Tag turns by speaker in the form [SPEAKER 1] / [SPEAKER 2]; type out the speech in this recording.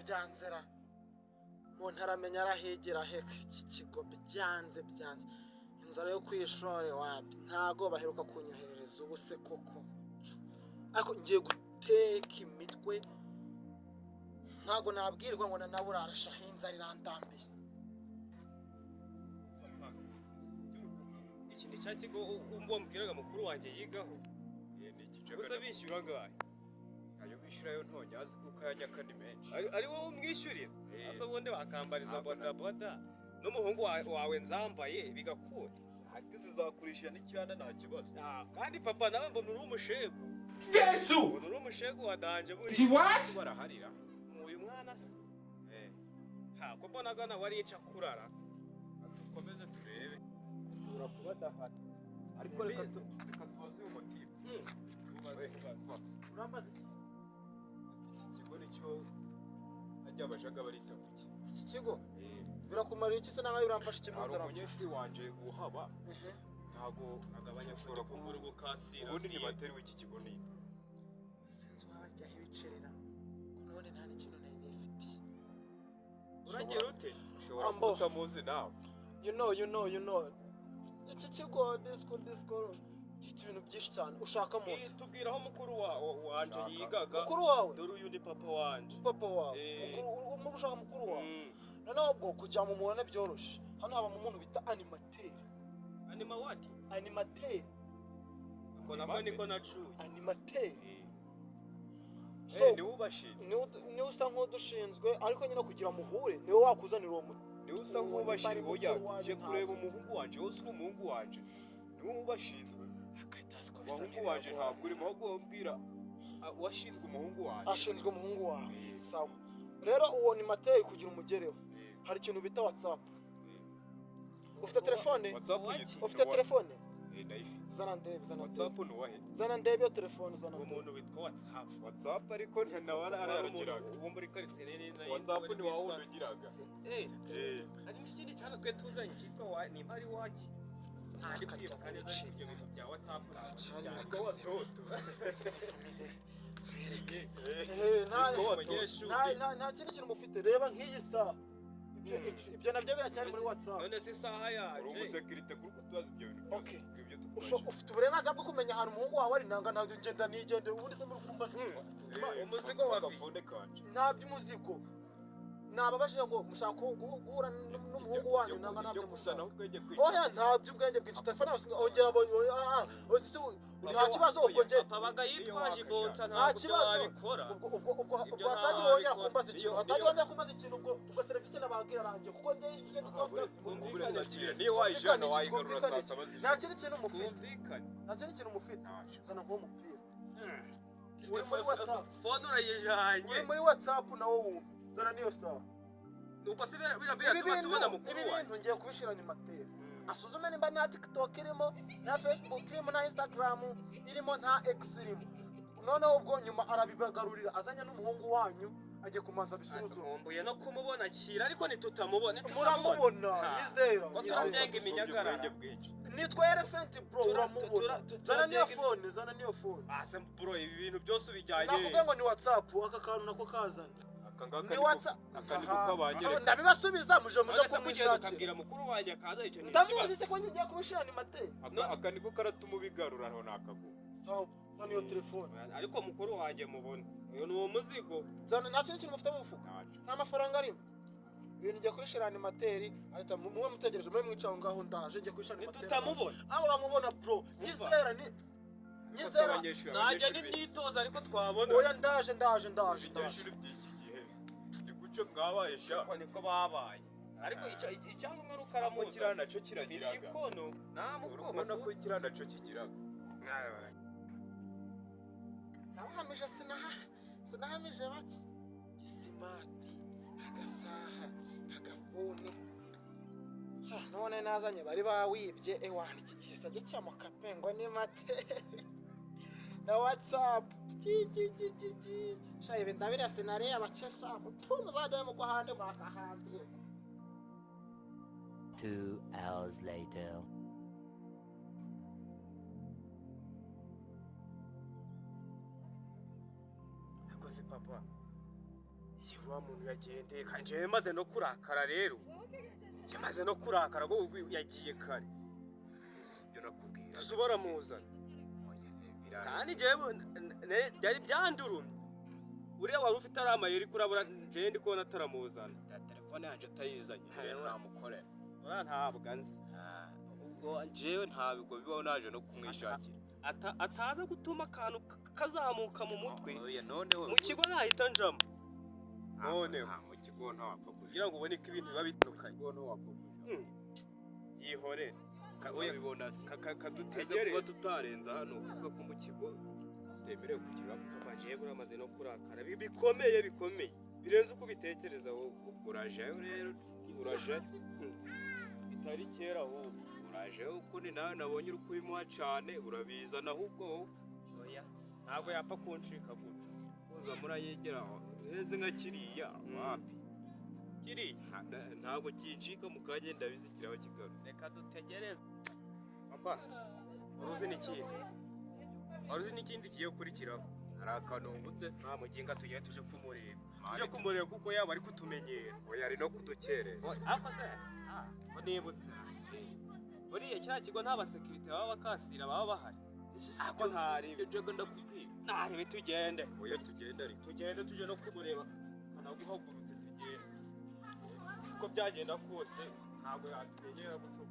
[SPEAKER 1] byanzera umuntu aramenya arahegera heka iki kigo byanze inzara yo kwishore wapi ntago baheruka kunyoherereza ubuse koko ariko ngiye guteka imitwe ntago nabwirwa ngo nabura arashaho inzara irandambiye
[SPEAKER 2] iki ni cya kigo mbwiraga mukuru wanjye yigaho gusa bishyura ngahe
[SPEAKER 3] ayo bishyurayo ntonye azi kuko yajya kandi menshi
[SPEAKER 2] ari wowe umwishyurira asa ubundi bakambariza bodaboda n'umuhungu wawe nzambaye bigakunda
[SPEAKER 3] ati zizakurisha n'icyana nta kibazo
[SPEAKER 2] kandi papa nawe mbona uri umushegu
[SPEAKER 4] Yesu
[SPEAKER 2] uri umushegu wadanje buri
[SPEAKER 3] baraharira
[SPEAKER 2] uyu mwana se ko mbonaga nawe arica kurara
[SPEAKER 3] dukomeze turebe urakuba dahari ariko reka tubaze uyu motivu
[SPEAKER 1] urambaza iki
[SPEAKER 3] kigo nicyo ajya abajaga barita kuki
[SPEAKER 1] iki kigo birakumarira iki se nawe biramfasha ikimunzara
[SPEAKER 3] hari umunyeshuri wanje guhaba ntago
[SPEAKER 2] agabanya
[SPEAKER 3] ushobora
[SPEAKER 2] kugura gukasira
[SPEAKER 3] ubundi ntibateri w'iki kigo ni
[SPEAKER 1] sinzi wabarya ibicerera none nta n'ikintu nari nifitiye
[SPEAKER 2] uragira ute
[SPEAKER 3] ushobora kutamuzi nawe
[SPEAKER 1] you know iki kigo disco gifite ibintu byinshi cyane ushaka mu
[SPEAKER 2] tubwiraho mukuru wanje yigaga
[SPEAKER 1] mukuru wawe
[SPEAKER 2] dore uyu ni papa wanje
[SPEAKER 1] ushaka mukuru wawe noneho ubwo kujya mu mubone byoroshye hano haba mu muntu bita animateur
[SPEAKER 2] ako nako niko nacuye
[SPEAKER 1] animateur
[SPEAKER 3] niwe ubashinzwe
[SPEAKER 1] niwe usa nk'udushinzwe ariko nyine kugira muhure niwe wakuzanira uwo muti
[SPEAKER 3] niwe usa nk'ubashinzwe uje kureba umuhungu wanje wose uri umuhungu wanje niwe ubashinzwe umuhungu wanje ntabwo urimo ahubwo wabwira washinzwe umuhungu wanje
[SPEAKER 1] ashinzwe umuhungu wawe sawa rero uwo animateur kugira umugereho hari ikintu bita WhatsApp ufite telefone zana ndebe
[SPEAKER 3] WhatsApp nuwahe
[SPEAKER 1] zana ndebe yo telefone zana
[SPEAKER 2] umuntu witwa
[SPEAKER 3] WhatsApp ariko ntanawe arayagiraga
[SPEAKER 2] uwo muri quartier nene
[SPEAKER 3] WhatsApp ni wawe undugiraga
[SPEAKER 2] ari ikindi cyane twe tuzanye cyitwa ni mpari waki ari kwibuka neza ibyo bintu bya WhatsApp
[SPEAKER 1] nta kindi kintu mufite reba nk'iyi saha ibyo nabyo biracyari muri WhatsApp
[SPEAKER 2] none si isaha yaje
[SPEAKER 3] uri umusekirite kuri kutubaza ibyo bintu
[SPEAKER 1] ufite uburenganzira bwo kumenya ahantu umuhungu wawe ari nanga ntabwo ngenda nigende ubundi se muri kumva
[SPEAKER 2] umuzigo wa
[SPEAKER 3] gafone kanje
[SPEAKER 1] nta by'umuzigo nababajije ngo mushaka guhura n'umuhungu wanyu nanga ntabyo
[SPEAKER 3] musana twege kwiga
[SPEAKER 1] oya nta by'ubwenge bwinshi telefone ongera nta kibazo ubwo nge
[SPEAKER 2] abaga yitwaje ibonsa ntabwo wabikora
[SPEAKER 1] ubwo hatagira wongera kumbaza ikintu ubwo serivisi nababwira arangiye kuko nge
[SPEAKER 3] niyo wayijana wayigarura saa saba
[SPEAKER 1] nta kindi kintu mufite zana nk'umupira uri muri WhatsApp
[SPEAKER 2] phone urayijanye
[SPEAKER 1] uri muri WhatsApp nawo wumva zana niyo sawa
[SPEAKER 2] nuko se bira tubona mukuru
[SPEAKER 1] wawe ibintu ngiye kubishira ni materi asuzume nimba nta TikTok irimo nta Facebook irimo nta Instagram irimo nta X irimo noneho ubwo nyuma arabibagarurira azanya n'umuhungu wanyu agiye kumanza bisuzuma
[SPEAKER 2] mumbuye no kumubona kira ariko nitutamubona
[SPEAKER 1] muramubona nyizera
[SPEAKER 2] ko turamyenga iminyagarara
[SPEAKER 1] nitwa Elephant bro uramubona zana niyo phone
[SPEAKER 2] ase bro ibi bintu byose ubijyanye
[SPEAKER 1] nakuvuga ngo ni WhatsApp aka kantu nako kazana
[SPEAKER 3] ni WhatsApp
[SPEAKER 1] ndabibasubiza muje kumwishakira
[SPEAKER 2] akabwira mukuru wanjye akaza icyo ni
[SPEAKER 1] ndamuzi se ko ngiye kubishira ni mate
[SPEAKER 3] aka niko karatuma ubigarura aho nakago
[SPEAKER 1] sawa zana iyo telefone
[SPEAKER 2] ariko mukuru wanjye mubona uyu ni uwo muzigo
[SPEAKER 1] zana nta kintu mufite mu mufuka nta mafaranga arimo ibintu ngiye kubishira ni materi arita muwe mutegereje mwe mwicaho ngaho ndaje ngiye kubishira ni materi
[SPEAKER 2] tutamubona
[SPEAKER 1] aho uramubona bro nyizera
[SPEAKER 2] najya n'imyitozo ariko twabona
[SPEAKER 1] oya ndaje
[SPEAKER 3] cyo mwabaye sha
[SPEAKER 2] niko babaye ariko icyangombwa rukaramuza
[SPEAKER 3] kirana naco kiragiraga
[SPEAKER 2] igikono
[SPEAKER 3] urabona ko kirana naco kigiraga
[SPEAKER 1] nahamije sinahamije baki gisimati agasaha agafone none nazanye bari bawibye ewana iki gihe sajye cyamuka pengo ni mate na WhatsApp shayibe ndabira senare abakesha mutumu zajya mu guhande bakahande
[SPEAKER 5] 2 hours later.
[SPEAKER 2] Akoze papa Wa muntu yagendeye kanje maze no kurakara rero. Je maze no kurakara go yagiye kare.
[SPEAKER 3] Sibyo nakubwira.
[SPEAKER 2] Asubora muzana. Kandi jewe byari byandurumye. Uriya wari ufite aramayeri kurabura je ndi kubona ataramuzana.
[SPEAKER 3] Telefone yanje atayizanye namukorera.
[SPEAKER 2] Ora ntabwo anzi.
[SPEAKER 3] Ubwo jewe ntabwo bibaho naje no kumwishakira.
[SPEAKER 2] Ataza gutuma akantu kazamuka mu mutwe.
[SPEAKER 3] Oya noneho
[SPEAKER 2] Mu kigo nahita njamo. Noneho
[SPEAKER 3] mu kigo ntawapfa
[SPEAKER 2] kugira ngo ubone ko ibintu biba bitandukanye.
[SPEAKER 3] Kigo ntawapfa
[SPEAKER 2] Yihorere.
[SPEAKER 3] Kabibona
[SPEAKER 2] Kadutegere
[SPEAKER 3] kuba tutarenza hano kuko ko mu kigo temerewe kugira
[SPEAKER 2] amaje buramaze no kurakara. Bikomeye birenze uko bitekereza wowe.
[SPEAKER 3] uraje rero uraje bitari kera ahubwo uraje uko ni nawe nabonye uri kubimuha cyane urabizana ahubwo
[SPEAKER 2] Oya ntabwo yapfa kuncika gutyo.
[SPEAKER 3] uza murayegeraho heze nka kiriya wapi kiriya ntabwo kincika mu kanya ndabizikiraho kigaru.
[SPEAKER 2] Reka dutegereze. Papa uruzi n'ikindi kigiye gukurikiraho.
[SPEAKER 3] hari akanungutse
[SPEAKER 2] nta muginga tuje kumureba kuko yaba ari kutumenyera.
[SPEAKER 3] oya ari no kudukereza
[SPEAKER 2] Ako se ko nibutse buriya cya kigo nta basekirite baba bakasira baba bahari. Ako ntari
[SPEAKER 3] ibyo ndakubwira
[SPEAKER 2] ntari tugende.
[SPEAKER 3] oya tugenda ari
[SPEAKER 2] Tuje no kumureba anaguhagurutse tugende. Uko byagenda kose ntabwo yatumenyera gutyo.